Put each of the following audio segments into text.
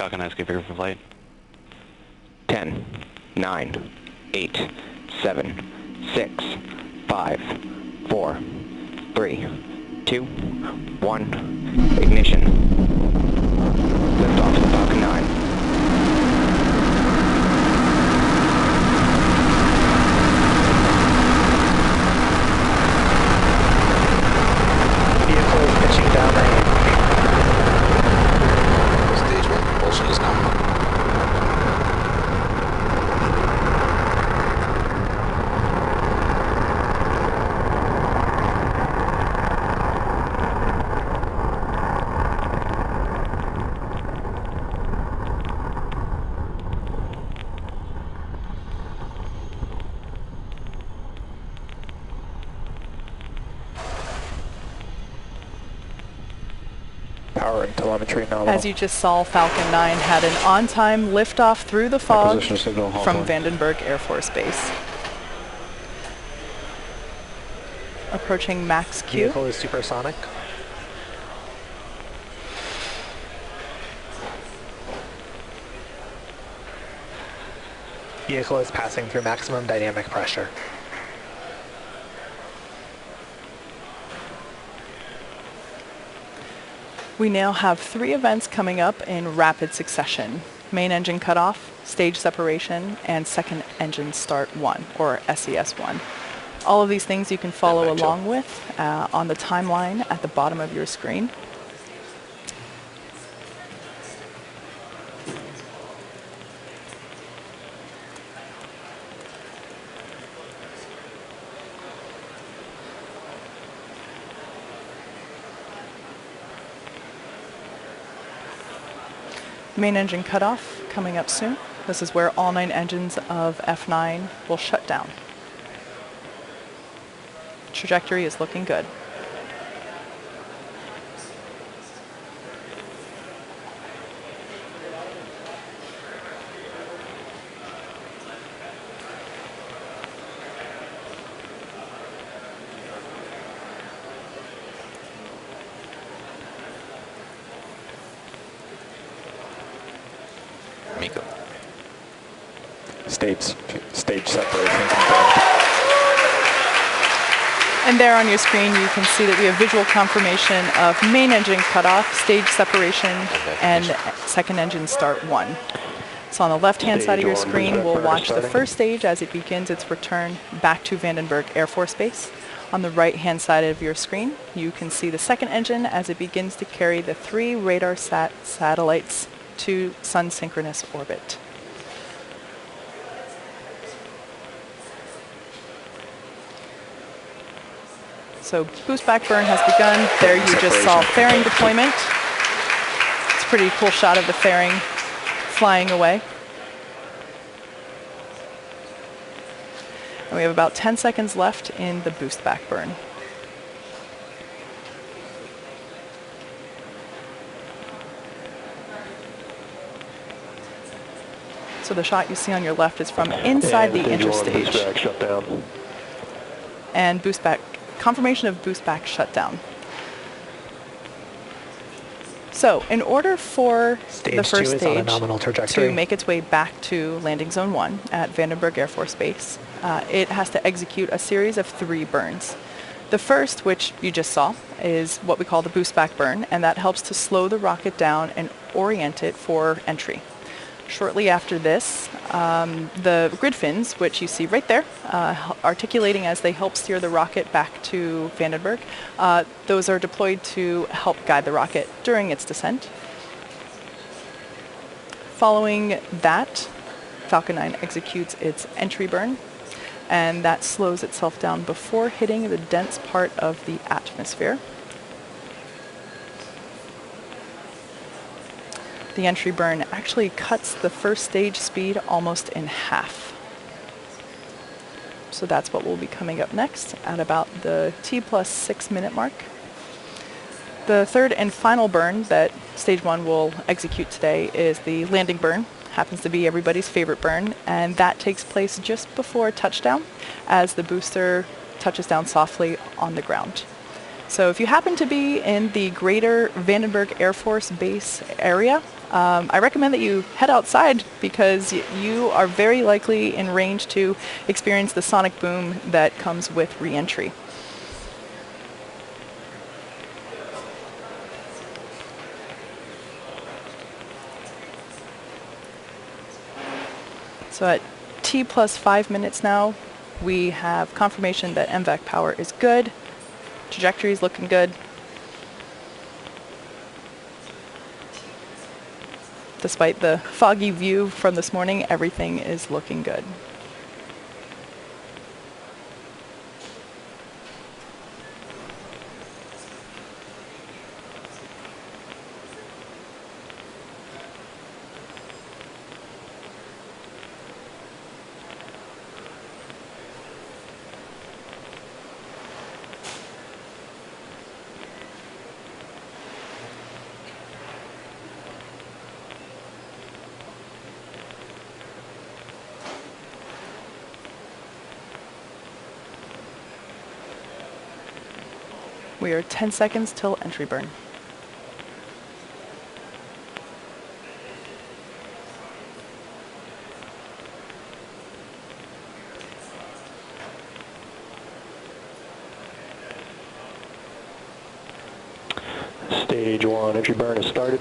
Falcon 9 is configured for flight. 10, 9, 8, 7, 6, 5, 4, 3, 2, 1, ignition. Liftoff of the Falcon 9. Vehicle is pitching downrange. Stage 1 propulsion is nominal. Power and telemetry nominal. As you just saw, Falcon 9 had an on-time liftoff through the fog Acquisition signal, from Hawthorne. Vandenberg Air Force Base. Approaching max Q. Vehicle is supersonic. Vehicle is passing through maximum dynamic pressure. We now have 3 events coming up in rapid succession: main engine cutoff, stage separation, and second engine start 1, or SES 1. All of these things you can follow along with on the timeline at the bottom of your screen. Main engine cutoff coming up soon. This is where all 9 engines of F9 will shut down. Trajectory is looking good. Miko. Stage separation confirmed. And there on your screen you can see that we have visual confirmation of main engine cutoff, stage separation, and second engine start 1. So on the left-hand side of your screen, we'll watch the first stage as it begins its return back to Vandenberg Air Force Base. On the right-hand side of your screen, you can see the second engine as it begins to carry the 3 RADARSAT satellites to sun-synchronous orbit. So boost back burn has begun. There you just saw fairing deployment. It's a pretty cool shot of the fairing flying away. And we have about 10 seconds left in the boost back burn. So the shot you see on your left is from inside the interstage. And boost back, confirmation of boost back shutdown. So in order for the first stage to make its way back to landing zone 1 at Vandenberg Air Force Base, it has to execute a series of 3 burns. The first, which you just saw, is what we call the boost back burn, and that helps to slow the rocket down and orient it for entry. Shortly after this, the grid fins, which you see right there, articulating as they help steer the rocket back to Vandenberg, those are deployed to help guide the rocket during its descent. Following that, Falcon 9 executes its entry burn, and that slows itself down before hitting the dense part of the atmosphere. The entry burn actually cuts the first stage speed almost in half. So that's what will be coming up next at about the T+6 minute mark. The third and final burn that stage 1 will execute today is the landing burn. Happens to be everybody's favorite burn, and that takes place just before touchdown as the booster touches down softly on the ground. So if you happen to be in the greater Vandenberg Air Force Base area, I recommend that you head outside because you are very likely in range to experience the sonic boom that comes with re-entry. So at T plus 5 minutes now, we have confirmation that MVAC power is good. Trajectory is looking good. Despite the foggy view from this morning, everything is looking good. We are 10 seconds till entry burn. Stage 1 entry burn has started.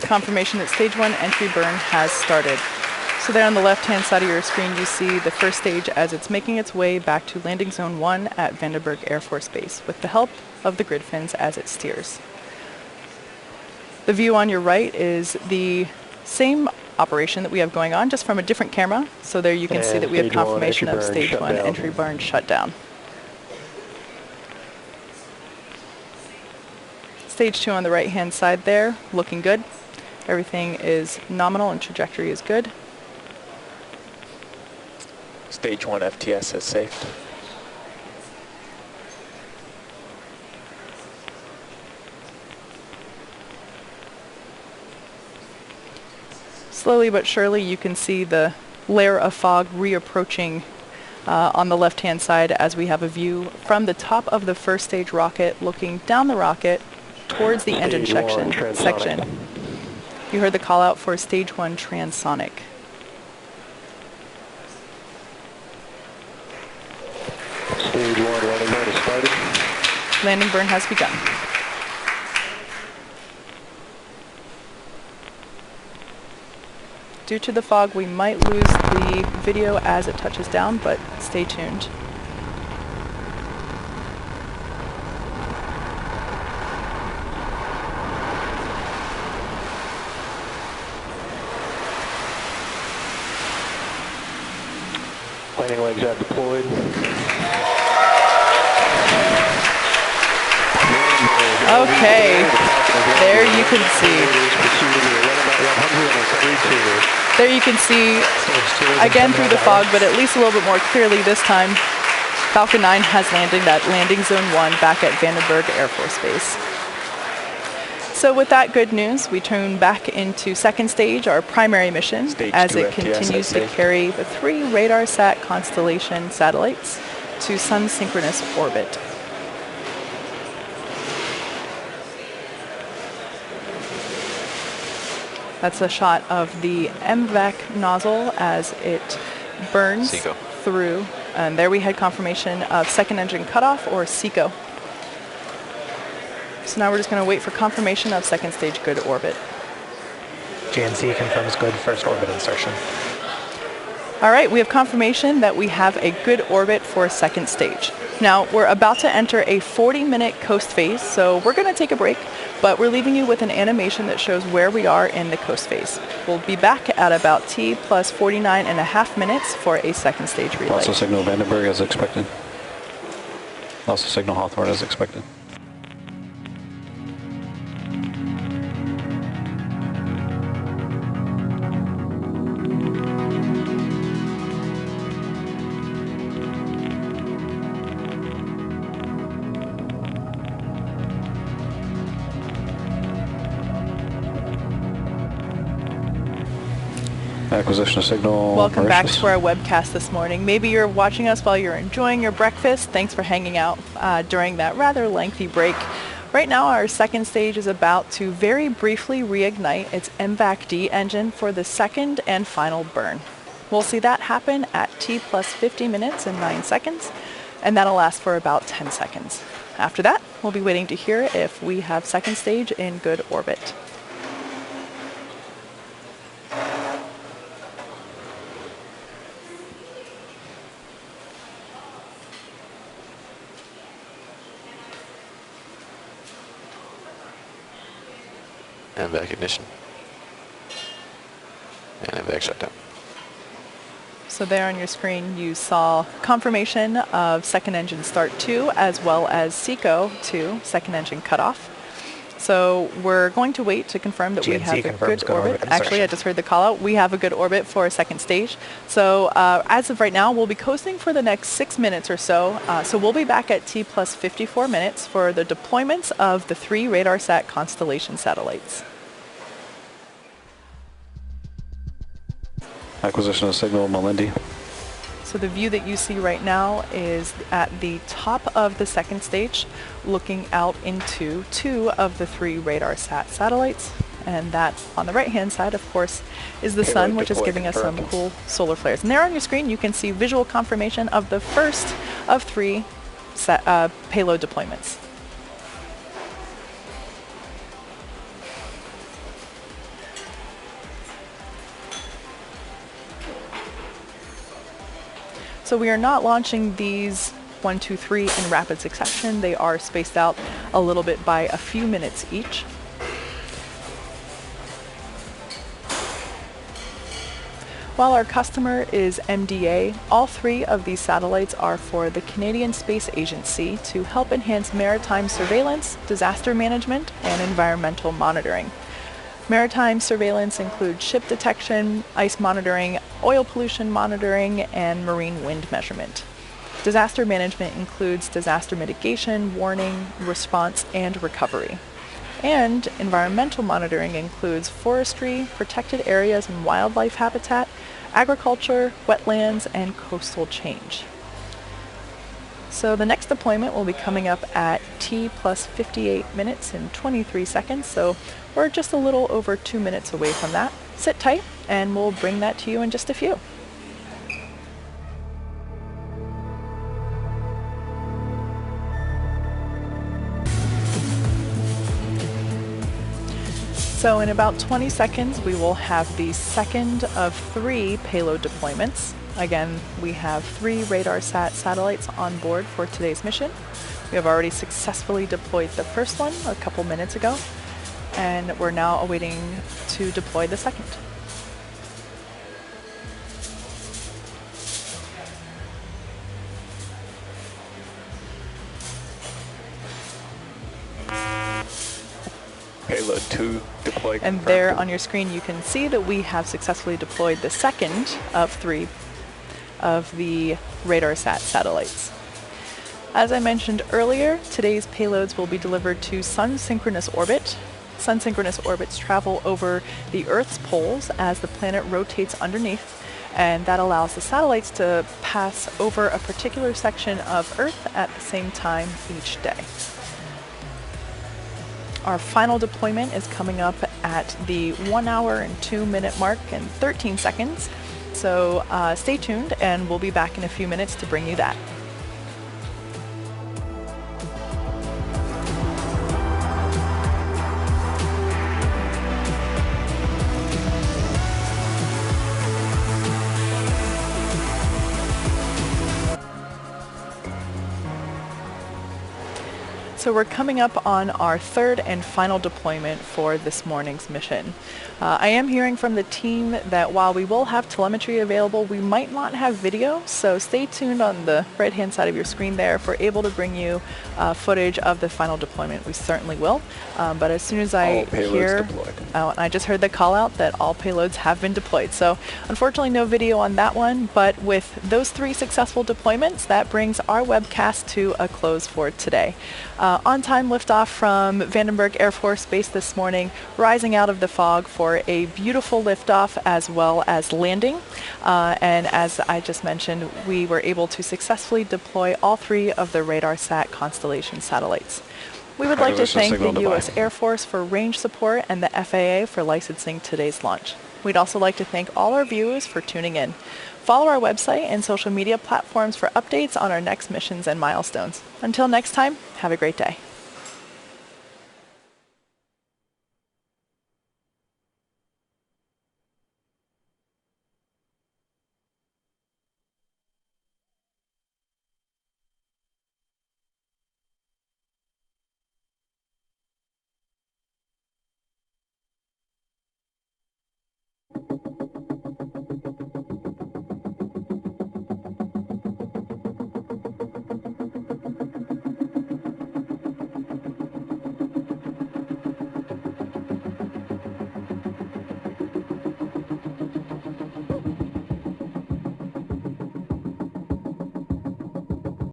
Confirmation that stage 1 entry burn has started. So there on the left-hand side of your screen, you see the first stage as it's making its way back to landing zone 1 at Vandenberg Air Force Base with the help of the grid fins as it steers. The view on your right is the same operation that we have going on, just from a different camera. So there you can see that we have confirmation of stage 1 entry burn shut down. Stage 2 on the right-hand side there, looking good. Everything is nominal and trajectory is good. Stage 1 FTS is safe. Slowly but surely you can see the layer of fog reapproaching on the left-hand side as we have a view from the top of the first stage rocket looking down the rocket towards the engine section. You heard the call out for stage 1 transonic. Stage 1 landing burn has started. Landing burn has begun. Due to the fog, we might lose the video as it touches down, but stay tuned. Landing legs have deployed. Okay, there you can see. There you can see, again through the fog, but at least a little bit more clearly this time, Falcon 9 has landed at landing zone 1 back at Vandenberg Air Force Base. So with that good news, we turn back into second stage, our primary mission, as it continues to carry the 3 RADARSAT Constellation satellites to sun-synchronous orbit. That's a shot of the MVAC nozzle as it burns through. And there we had confirmation of second engine cutoff, or SECO. So now we're just going to wait for confirmation of second stage good orbit. GNC confirms good first orbit insertion. All right, we have confirmation that we have a good orbit for second stage. Now, we're about to enter a 40-minute coast phase, so we're going to take a break, but we're leaving you with an animation that shows where we are in the coast phase. We'll be back at about T plus 49.5 minutes for a second stage relay. Also signal Vandenberg as expected. Also signal Hawthorne as expected. Acquisition of signal. Welcome back Mauritius. to our webcast this morning. Maybe you're watching us while you're enjoying your breakfast. Thanks for hanging out during that rather lengthy break. Right now our second stage is about to very briefly reignite its MVAC-D engine for the second and final burn. We'll see that happen at T plus 50 minutes and 9 seconds, and that'll last for about 10 seconds. After that, we'll be waiting to hear if we have second stage in good orbit. And back ignition. And MVAC shutdown. So there on your screen you saw confirmation of second engine start 2 as well as SECO 2, second engine cutoff. So we're going to wait to confirm that we have a good orbit. Actually, I just heard the call out. We have a good orbit for second stage. So as of right now, we'll be coasting for the next 6 minutes or so. So we'll be back at T plus 54 minutes for the deployments of the 3 RADARSAT Constellation satellites. Acquisition of signal Malindi. So the view that you see right now is at the top of the second stage, looking out into 2 of the 3 RADARSAT satellites. And that on the right-hand side, of course, is the sun, which is giving us some cool solar flares. And there on your screen, you can see visual confirmation of the first of 3 payload deployments. So we are not launching these 1, 2, 3 in rapid succession. They are spaced out a little bit by a few minutes each. While our customer is MDA, all 3 of these satellites are for the Canadian Space Agency to help enhance maritime surveillance, disaster management, and environmental monitoring. Maritime surveillance includes ship detection, ice monitoring, oil pollution monitoring, and marine wind measurement. Disaster management includes disaster mitigation, warning, response, and recovery. And environmental monitoring includes forestry, protected areas and wildlife habitat, agriculture, wetlands, and coastal change. So the next deployment will be coming up at T plus 58 minutes and 23 seconds, so we're just a little over 2 minutes away from that. Sit tight, and we'll bring that to you in just a few. So in about 20 seconds, we will have the second of 3 payload deployments. Again, we have 3 RADARSAT satellites on board for today's mission. We have already successfully deployed the first one a couple minutes ago, and we're now awaiting to deploy the second. Payload 2 deployed. And there on your screen you can see that we have successfully deployed the second of 3 of the RADARSAT satellites. As I mentioned earlier, today's payloads will be delivered to sun-synchronous orbit. Sun-synchronous orbits travel over the Earth's poles as the planet rotates underneath, and that allows the satellites to pass over a particular section of Earth at the same time each day. Our final deployment is coming up at the 1 hour and 2 minute mark and 13 seconds. So stay tuned, and we'll be back in a few minutes to bring you that. So we're coming up on our 3rd and final deployment for this morning's mission. I am hearing from the team that while we will have telemetry available, we might not have video, so stay tuned on the right-hand side of your screen there. If we're able to bring you footage of the final deployment, we certainly will. But as soon as I hear, and I just heard the call out that all payloads have been deployed. So unfortunately no video on that one, but with those 3 successful deployments, that brings our webcast to a close for today. On-time liftoff from Vandenberg Air Force Base this morning, rising out of the fog for a beautiful liftoff as well as landing. And as I just mentioned, we were able to successfully deploy all 3 of the RADARSAT Constellation satellites. We would like to thank the U.S. Air Force for range support and the FAA for licensing today's launch. We'd also like to thank all our viewers for tuning in. Follow our website and social media platforms for updates on our next missions and milestones. Until next time, have a great day.